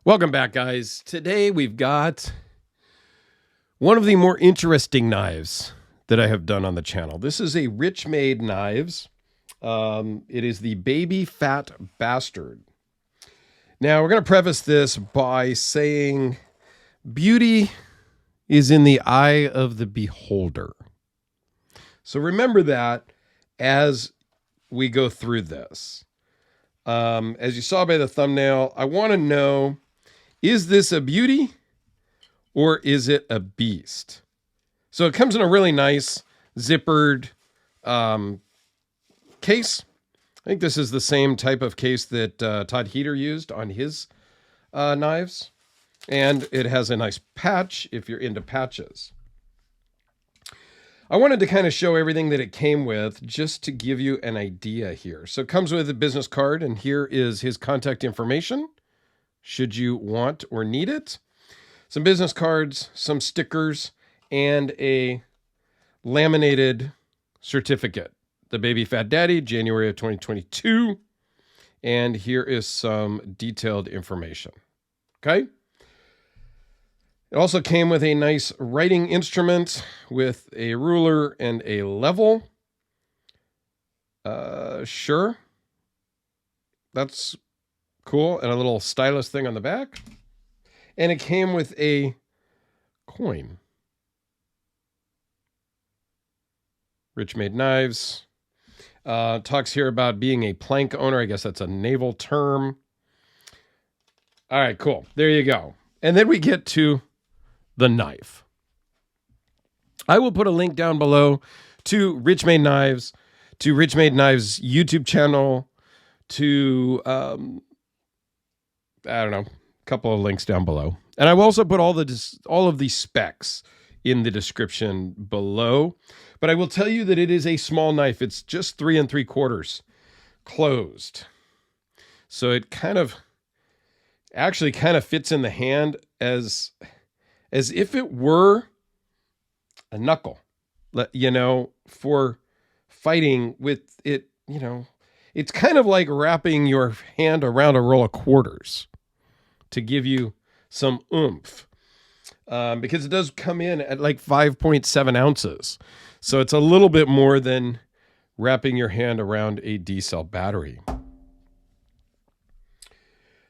Welcome back, guys. Today we've got one of the more interesting knives that I have done on the channel. This is a Richmade knives. It is the Baby Fat Bastard. Now, we're going to preface this by saying beauty is in the eye of the beholder. So remember that as we go through this. As you saw by the thumbnail, I want to know, is this a beauty or is it a beast? So it comes in a really nice zippered case. I think this is the same type of case that Todd Heater used on his knives. And it has a nice patch if you're into patches. I wanted to kind of show everything that it came with just to give you an idea here. So it comes with a business card, and here is his contact information, should you want or need it. Some business cards, some stickers, and a laminated certificate. The Baby Fat Daddy, January of 2022. And here is some detailed information. Okay? It also came with a nice writing instrument with a ruler and a level. Sure. That's cool. And a little stylus thing on the back. And it came with a coin. Richmade Knives. Talks here about being a plank owner. I guess that's a naval term. All right, cool. There you go. And then we get to the knife. I will put a link down below to Richmade Knives, to Richmade Knives YouTube channel, to I don't know, a couple of links down below. And I will also put all of the specs in the description below. But I will tell you that it is a small knife. It's just 3 3/4 closed. So it actually kind of fits in the hand as if it were a knuckle, for fighting with it. It's kind of like wrapping your hand around a roll of quarters to give you some oomph, because it does come in at like 5.7 ounces. So it's a little bit more than wrapping your hand around a D-cell battery.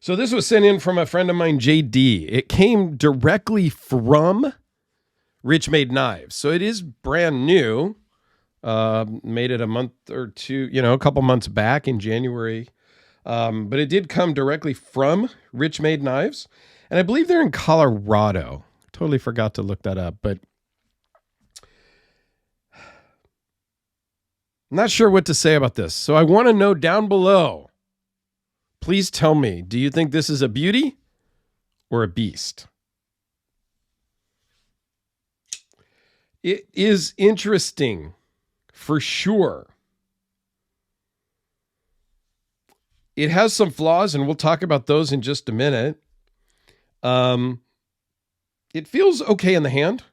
So this was sent in from a friend of mine, JD. It came directly from Richmade Knives. So it is brand new. Made it a month or two, a couple months back in January. But it did come directly from Richmade Knives. And I believe they're in Colorado. Totally forgot to look that up, but I'm not sure what to say about this. So I want to know down below. Please tell me, do you think this is a beauty or a beast? It is interesting, for sure. It has some flaws, and we'll talk about those in just a minute. It feels okay in the hand.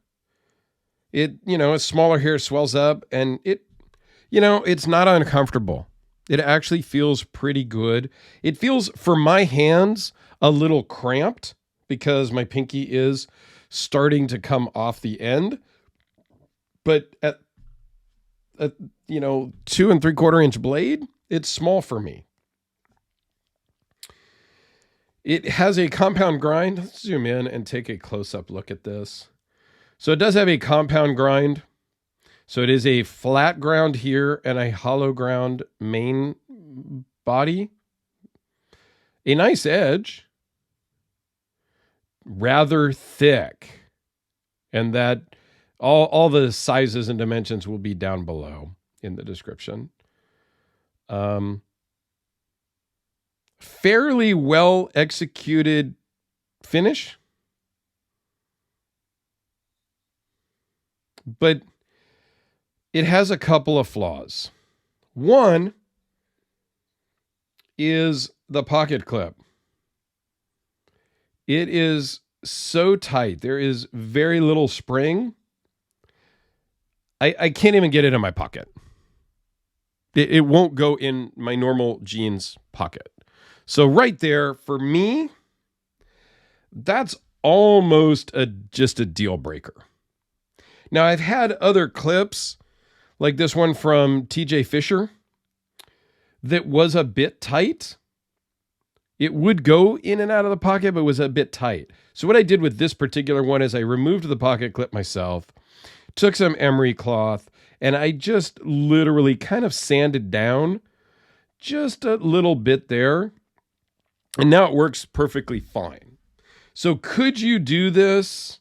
It's smaller here, swells up, and it's not uncomfortable. It actually feels pretty good. It feels, for my hands, a little cramped because my pinky is starting to come off the end. But at 2 3/4 inch blade, it's small for me. It has a compound grind. Let's zoom in and take a close-up look at this. So it does have a compound grind. So it is a flat ground here and a hollow ground main body. A nice edge. Rather thick. And that all the sizes and dimensions will be down below in the description. Fairly well executed finish. But it has a couple of flaws. One is the pocket clip. It is so tight. There is very little spring. I can't even get it in my pocket. It won't go in my normal jeans pocket. So right there, for me, that's almost just a deal breaker. Now, I've had other clips like this one from TJ Fisher that was a bit tight. It would go in and out of the pocket, but was a bit tight. So what I did with this particular one is I removed the pocket clip myself, took some emery cloth, and I just literally kind of sanded down just a little bit there. And now it works perfectly fine. So could you do this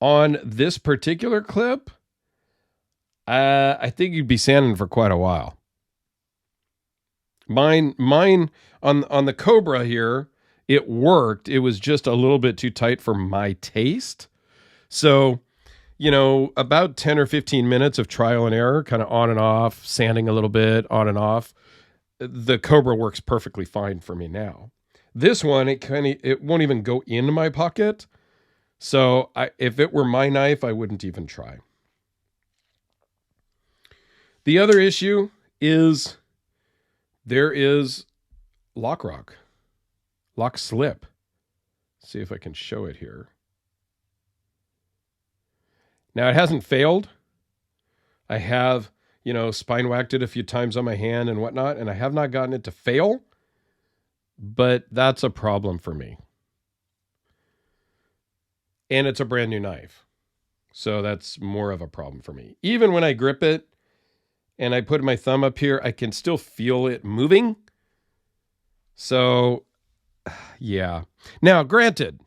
on this particular clip? I think you'd be sanding for quite a while. Mine on the Cobra here, it worked. It was just a little bit too tight for my taste. So, about 10 or 15 minutes of trial and error, kind of on and off, sanding a little bit, on and off. The Cobra works perfectly fine for me now. This one, it won't even go in my pocket. So if it were my knife, I wouldn't even try. The other issue is there is lock slip. Let's see if I can show it here. Now it hasn't failed. I have, spine whacked it a few times on my hand and whatnot, and I have not gotten it to fail, but that's a problem for me. And it's a brand new knife. So that's more of a problem for me. Even when I grip it and I put my thumb up here, I can still feel it moving. So, yeah. Now, granted,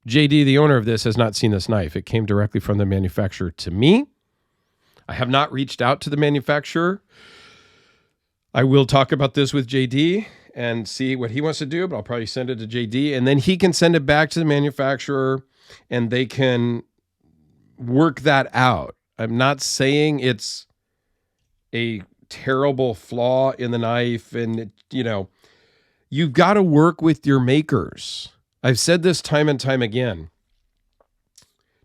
JD, the owner of this, has not seen this knife. It came directly from the manufacturer to me. I have not reached out to the manufacturer. I will talk about this with JD and see what he wants to do, but I'll probably send it to JD, and then he can send it back to the manufacturer and they can work that out. I'm not saying it's a terrible flaw in the knife, and you've got to work with your makers. I've said this time and time again.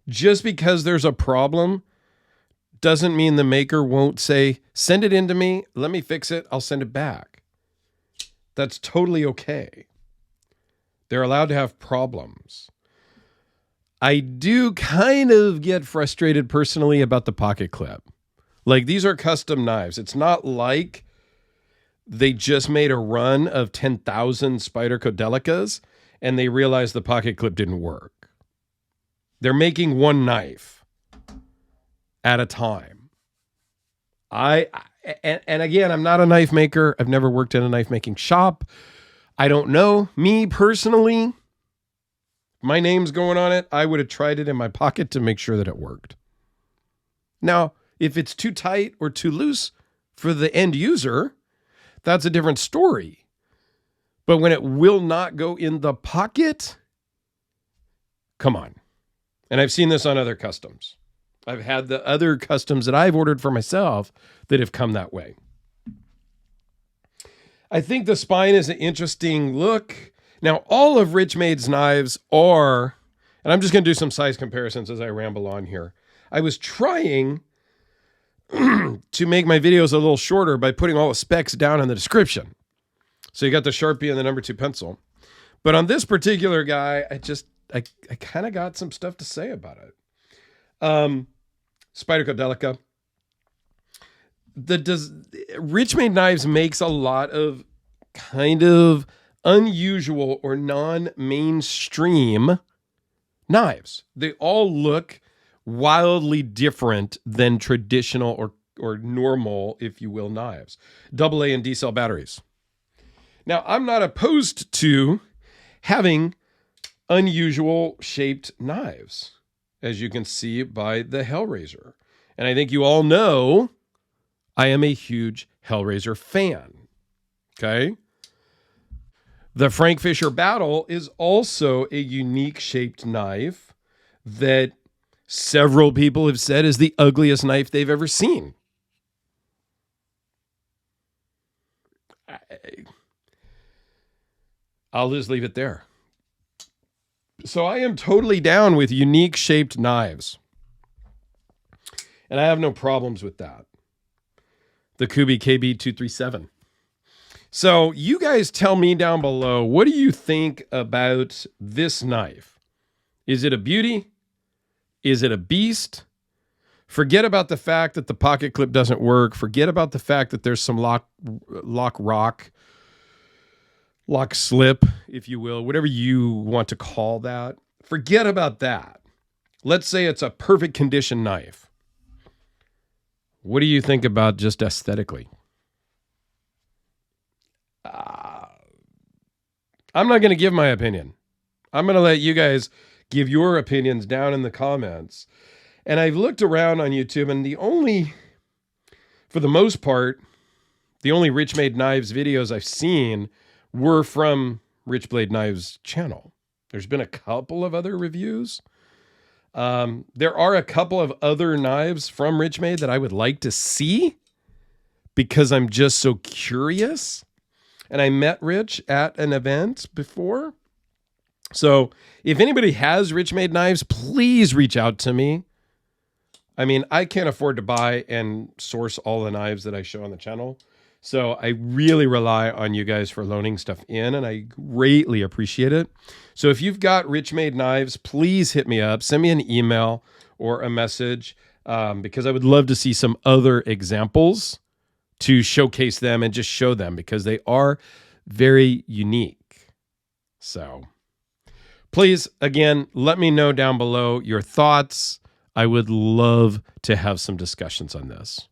Just because there's a problem doesn't mean the maker won't say, send it in to me, let me fix it, I'll send it back. That's totally okay. They're allowed to have problems. I do kind of get frustrated personally about the pocket clip. Like, these are custom knives. It's not like they just made a run of 10,000 Spyder Kodelicas and they realized the pocket clip didn't work. They're making one knife at a time. And again, I'm not a knife maker. I've never worked in a knife making shop. I don't know. Me personally, my name's going on it. I would have tried it in my pocket to make sure that it worked. Now, if it's too tight or too loose for the end user, that's a different story. But when it will not go in the pocket, come on. And I've seen this on other customs. I've had the other customs that I've ordered for myself that have come that way. I think the spine is an interesting look. Now, all of Richmade's knives are, and I'm just going to do some size comparisons as I ramble on here. I was trying to make my videos a little shorter by putting all the specs down in the description. So you got the Sharpie and the number 2 pencil. But on this particular guy, I kind of got some stuff to say about it. Spyder Kodelica. Richmade Knives makes a lot of kind of unusual or non-mainstream knives. They all look wildly different than traditional or normal, if you will, knives. AA and D cell batteries. Now, I'm not opposed to having unusual shaped knives, as you can see by the Hellraiser. And I think you all know I am a huge Hellraiser fan. Okay? The Frank Fisher Battle is also a unique shaped knife that several people have said is the ugliest knife they've ever seen. I'll just leave it there. So I am totally down with unique shaped knives. And I have no problems with that. The Kubi KB237. So you guys tell me down below, what do you think about this knife? Is it a beauty? Is it a beast? Forget about the fact that the pocket clip doesn't work. Forget about the fact that there's some lock slip, if you will, whatever you want to call that. Forget about that. Let's say it's a perfect condition knife. What do you think about just aesthetically? I'm not going to give my opinion. I'm going to let you guys give your opinions down in the comments. And I've looked around on YouTube, and for the most part, the only Richmade Knives videos I've seen were from Richblade Knives channel. There's been a couple of other reviews. There are a couple of other knives from Richmade that I would like to see because I'm just so curious. And I met Rich at an event before. So if anybody has Richmade knives, please reach out to me. I mean, I can't afford to buy and source all the knives that I show on the channel. So I really rely on you guys for loaning stuff in, and I greatly appreciate it. So if you've got Richmade knives, please hit me up. Send me an email or a message because I would love to see some other examples to showcase them and just show them because they are very unique. So please, again, let me know down below your thoughts. I would love to have some discussions on this.